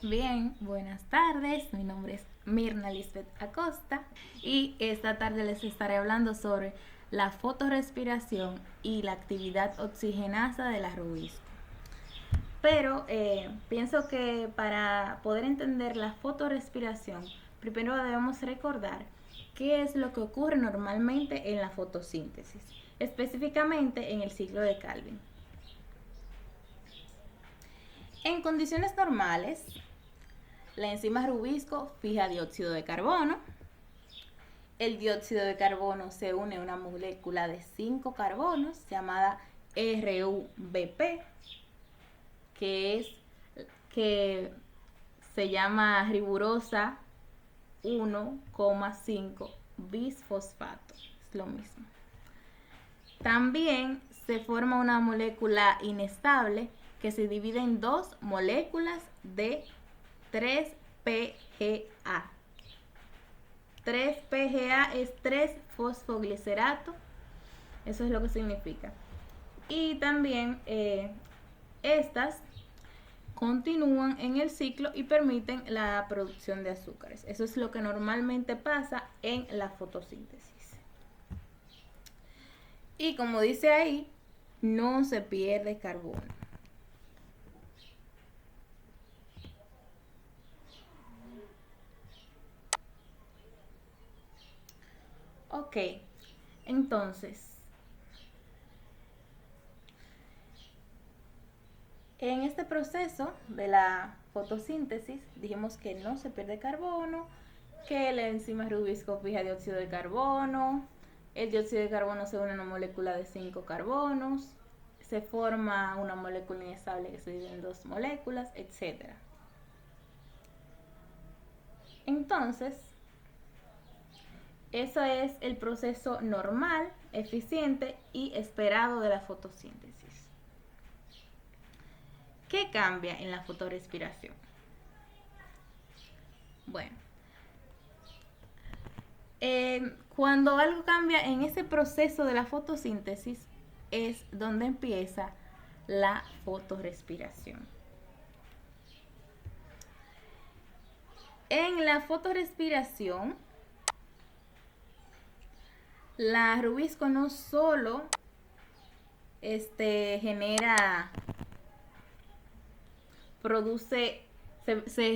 Bien, buenas tardes. Mi nombre es Mirna Lisbeth Acosta y esta tarde les estaré hablando sobre la fotorrespiración y la actividad oxigenasa de la rubisco. Pero pienso que para poder entender la fotorrespiración, primero debemos recordar qué es lo que ocurre normalmente en la fotosíntesis, específicamente en el ciclo de Calvin. En condiciones normales, la enzima rubisco fija dióxido de carbono. El dióxido de carbono se une a una molécula de 5 carbonos llamada RUBP, que se llama riburosa 1,5 bisfosfato. Es lo mismo. También se forma una molécula inestable que se divide en dos moléculas de 3-PGA. 3-PGA es 3-fosfoglicerato, eso es lo que significa. Y también estas continúan en el ciclo y permiten la producción de azúcares. Eso es lo que normalmente pasa en la fotosíntesis. Y como dice ahí, no se pierde carbono. Ok, entonces, en este proceso de la fotosíntesis dijimos que no se pierde carbono, que la enzima rubisco fija dióxido de carbono, el dióxido de carbono se une a una molécula de 5 carbonos, se forma una molécula inestable que se divide en dos moléculas, etc. Entonces, eso es el proceso normal, eficiente y esperado de la fotosíntesis. ¿Qué cambia en la fotorrespiración? Bueno, cuando algo cambia en ese proceso de la fotosíntesis es donde empieza la fotorrespiración. En la fotorrespiración, la rubisco no solo se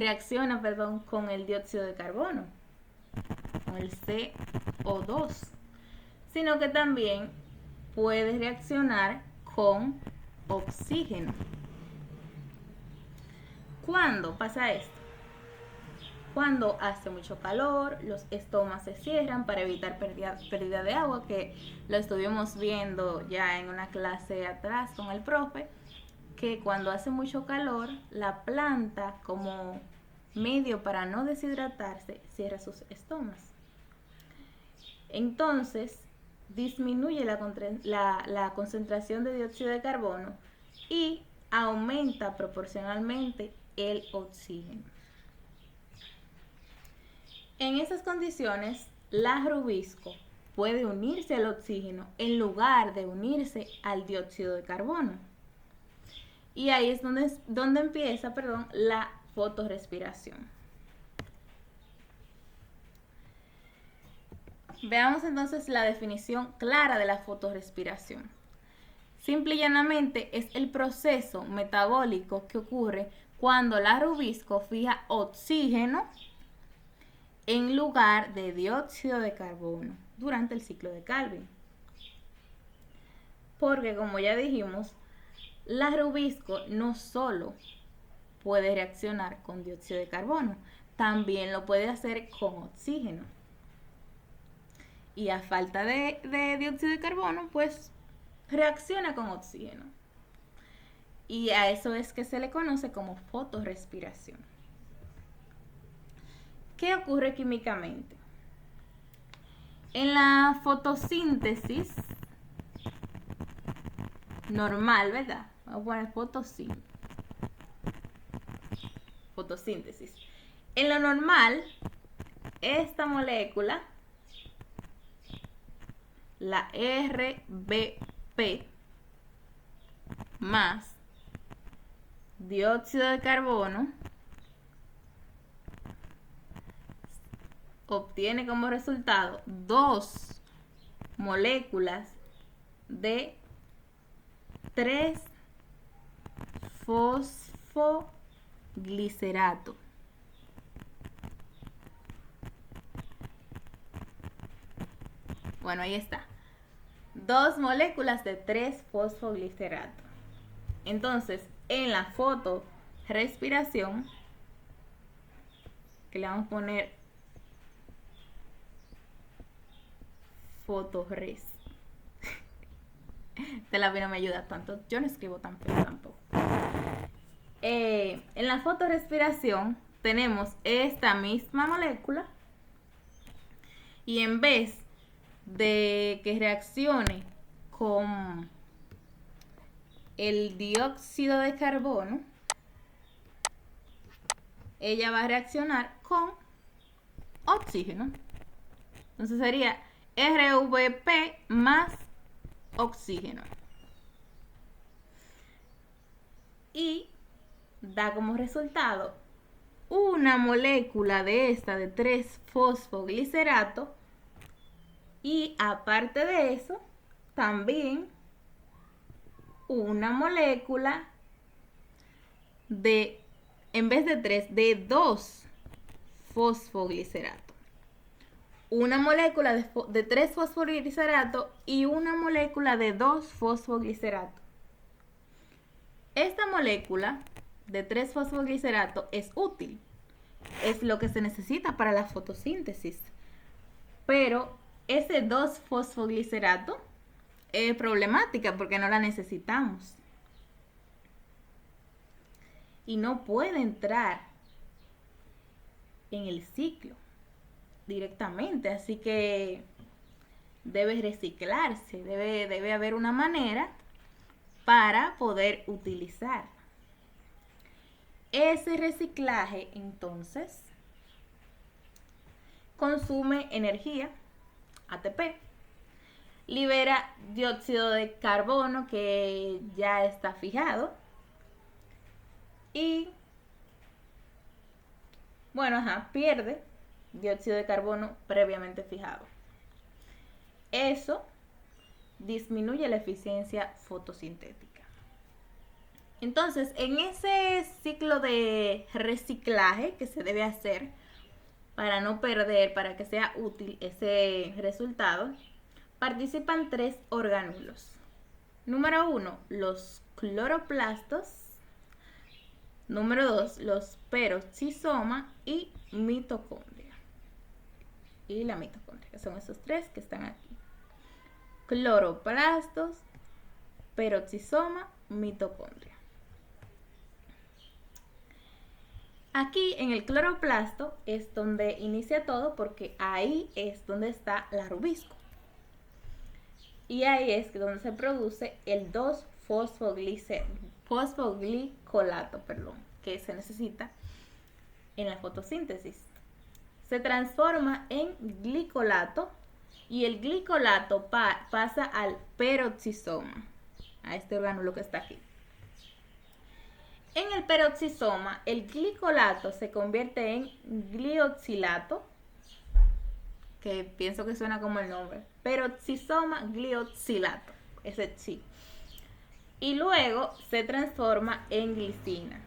reacciona, con el dióxido de carbono, con el CO2, sino que también puede reaccionar con oxígeno. ¿Cuándo pasa esto? Cuando hace mucho calor, los estomas se cierran para evitar pérdida de agua, que lo estuvimos viendo ya en una clase atrás con el profe, que cuando hace mucho calor, la planta, como medio para no deshidratarse, cierra sus estomas. Entonces, disminuye la concentración de dióxido de carbono y aumenta proporcionalmente el oxígeno. En esas condiciones, la rubisco puede unirse al oxígeno en lugar de unirse al dióxido de carbono. Y ahí es donde empieza la fotorrespiración. Veamos entonces la definición clara de la fotorrespiración. Simple y llanamente es el proceso metabólico que ocurre cuando la rubisco fija oxígeno en lugar de dióxido de carbono durante el ciclo de Calvin. Porque como ya dijimos, la rubisco no solo puede reaccionar con dióxido de carbono, también lo puede hacer con oxígeno. Y a falta de dióxido de carbono, pues reacciona con oxígeno. Y a eso es que se le conoce como fotorrespiración. ¿Qué ocurre químicamente? En la fotosíntesis normal, ¿verdad? Vamos a poner fotosíntesis. En lo normal, esta molécula, la RBP, más dióxido de carbono, obtiene como resultado dos moléculas de 3-fosfoglicerato. Bueno, ahí está. Dos moléculas de 3-fosfoglicerato. Entonces, en la fotorespiración, que le vamos a poner fotorres. Este lápiz no me ayuda tanto. Yo no escribo tan feo tampoco. En la fotorespiración tenemos esta misma molécula y en vez de que reaccione con el dióxido de carbono, ella va a reaccionar con oxígeno. Entonces sería RVP más oxígeno. Y da como resultado una molécula de esta de 3-fosfoglicerato. Y aparte de eso, también una molécula de, en vez de 3, de 2-fosfoglicerato. Una molécula de 3-fosfoglicerato y una molécula de 2-fosfoglicerato. Esta molécula de 3-fosfoglicerato es útil. Es lo que se necesita para la fotosíntesis. Pero ese 2-fosfoglicerato es problemática porque no la necesitamos. Y no puede entrar en el ciclo directamente. Así que debe reciclarse. Debe haber una manera para poder utilizar. Ese reciclaje, entonces, consume energía, ATP, libera dióxido de carbono que ya está fijado y, bueno, pierde dióxido de carbono previamente fijado. Eso disminuye la eficiencia fotosintética. Entonces, en ese ciclo de reciclaje que se debe hacer para no perder, para que sea útil ese resultado, participan 3 orgánulos. Número 1, los cloroplastos. Número 2, los peroxisoma y mitocondria. Y la mitocondria, que son esos 3 que están aquí. Cloroplastos, peroxisoma, mitocondria. Aquí en el cloroplasto es donde inicia todo porque ahí es donde está la rubisco. Y ahí es donde se produce el 2-fosfoglicolato, que se necesita en la fotosíntesis. Se transforma en glicolato y el glicolato pasa al peroxisoma, a este orgánulo que está aquí. En el peroxisoma, el glicolato se convierte en glioxilato, que pienso que suena como el nombre, peroxisoma glioxilato, ese sí. Y luego se transforma en glicina.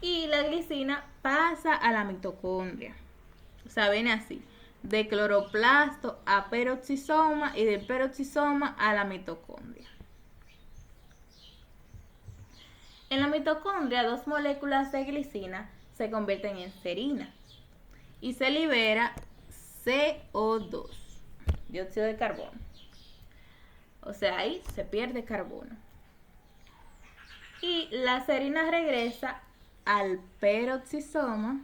Y la glicina pasa a la mitocondria. O sea, viene así, de cloroplasto a peroxisoma y del peroxisoma a la mitocondria. En la mitocondria, 2 moléculas de glicina se convierten en serina y se libera CO2, dióxido de carbono. O sea, ahí se pierde carbono. Y la serina regresa al peroxisoma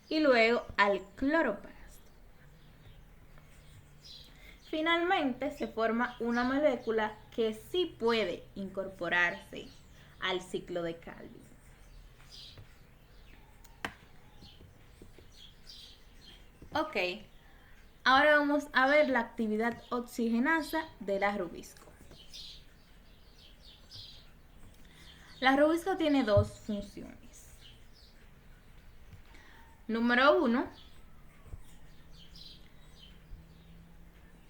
y luego al cloroplasto. Finalmente se forma una molécula que sí puede incorporarse al ciclo de Calvin. Ok, ahora vamos a ver la actividad oxigenasa de la rubisco. La rubisco tiene 2 funciones. Número 1,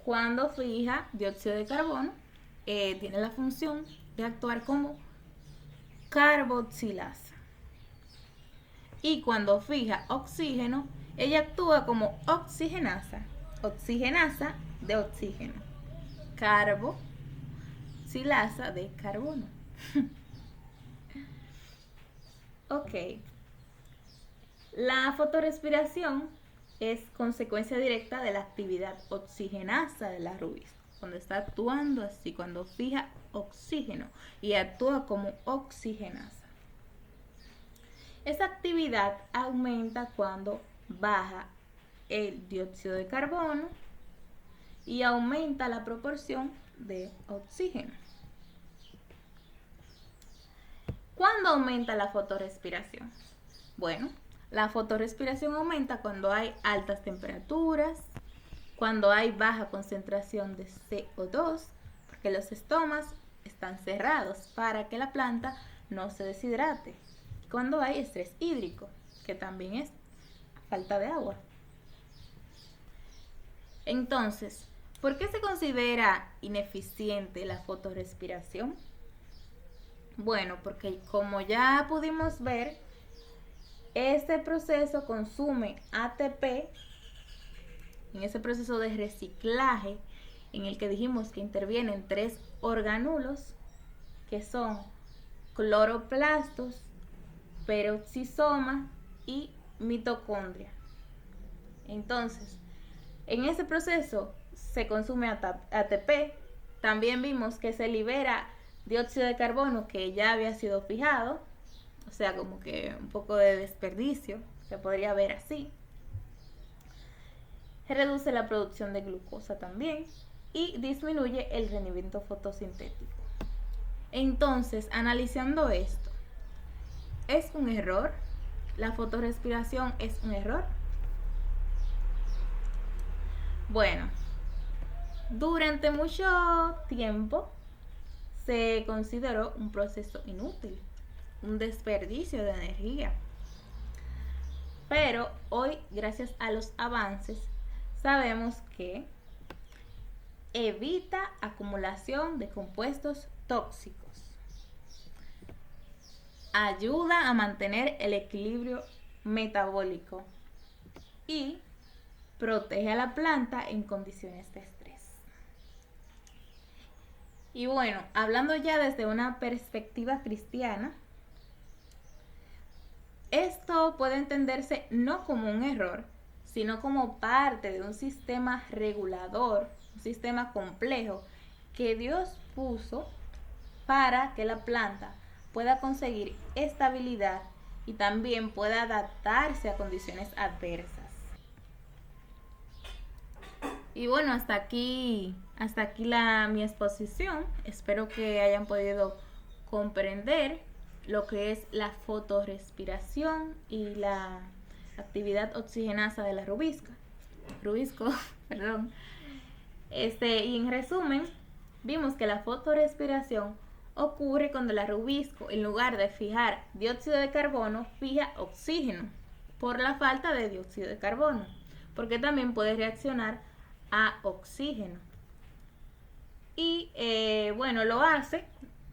cuando fija dióxido de carbono, tiene la función de actuar como carboxilasa. Y cuando fija oxígeno, ella actúa como oxigenasa. Oxigenasa de oxígeno. Carboxilasa de carbono. Ok. La fotorrespiración es consecuencia directa de la actividad oxigenasa de la rubis. Cuando está actuando así, cuando fija oxígeno y actúa como oxigenasa. Esa actividad aumenta cuando baja el dióxido de carbono y aumenta la proporción de oxígeno. ¿Cuándo aumenta la fotorrespiración? Bueno, la fotorrespiración aumenta cuando hay altas temperaturas, cuando hay baja concentración de CO2, porque los estomas están cerrados para que la planta no se deshidrate. Cuando hay estrés hídrico, que también es falta de agua. Entonces, ¿por qué se considera ineficiente la fotorrespiración? Bueno, porque como ya pudimos ver, este proceso consume ATP en ese proceso de reciclaje en el que dijimos que intervienen 3 orgánulos que son cloroplastos, peroxisoma y mitocondria. Entonces, en ese proceso se consume ATP. También vimos que se libera dióxido de carbono que ya había sido fijado, o sea, como que un poco de desperdicio, se podría ver así. Se reduce la producción de glucosa también y disminuye el rendimiento fotosintético. Entonces, analizando esto, ¿es un error? ¿La fotorrespiración es un error? Bueno, durante mucho tiempo se consideró un proceso inútil, un desperdicio de energía. Pero hoy, gracias a los avances, sabemos que evita acumulación de compuestos tóxicos, ayuda a mantener el equilibrio metabólico y protege a la planta en condiciones de estrés. Y bueno, hablando ya desde una perspectiva cristiana, esto puede entenderse no como un error, sino como parte de un sistema regulador, un sistema complejo que Dios puso para que la planta pueda conseguir estabilidad y también pueda adaptarse a condiciones adversas. Y bueno, hasta aquí mi exposición. Espero que hayan podido comprender lo que es la fotorrespiración y la actividad oxigenasa de la rubisco, perdón. Y en resumen, vimos que la fotorrespiración ocurre cuando la rubisco, en lugar de fijar dióxido de carbono, fija oxígeno por la falta de dióxido de carbono, porque también puede reaccionar a oxígeno. Y bueno, lo hace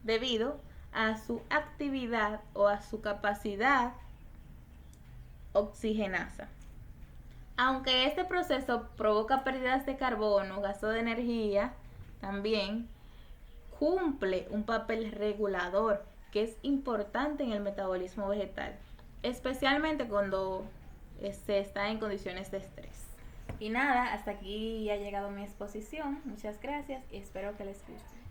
debido a su actividad o a su capacidad oxigenasa. Aunque este proceso provoca pérdidas de carbono, gasto de energía, también cumple un papel regulador que es importante en el metabolismo vegetal, especialmente cuando se está en condiciones de estrés. Y nada, hasta aquí ha llegado mi exposición. Muchas gracias y espero que les guste.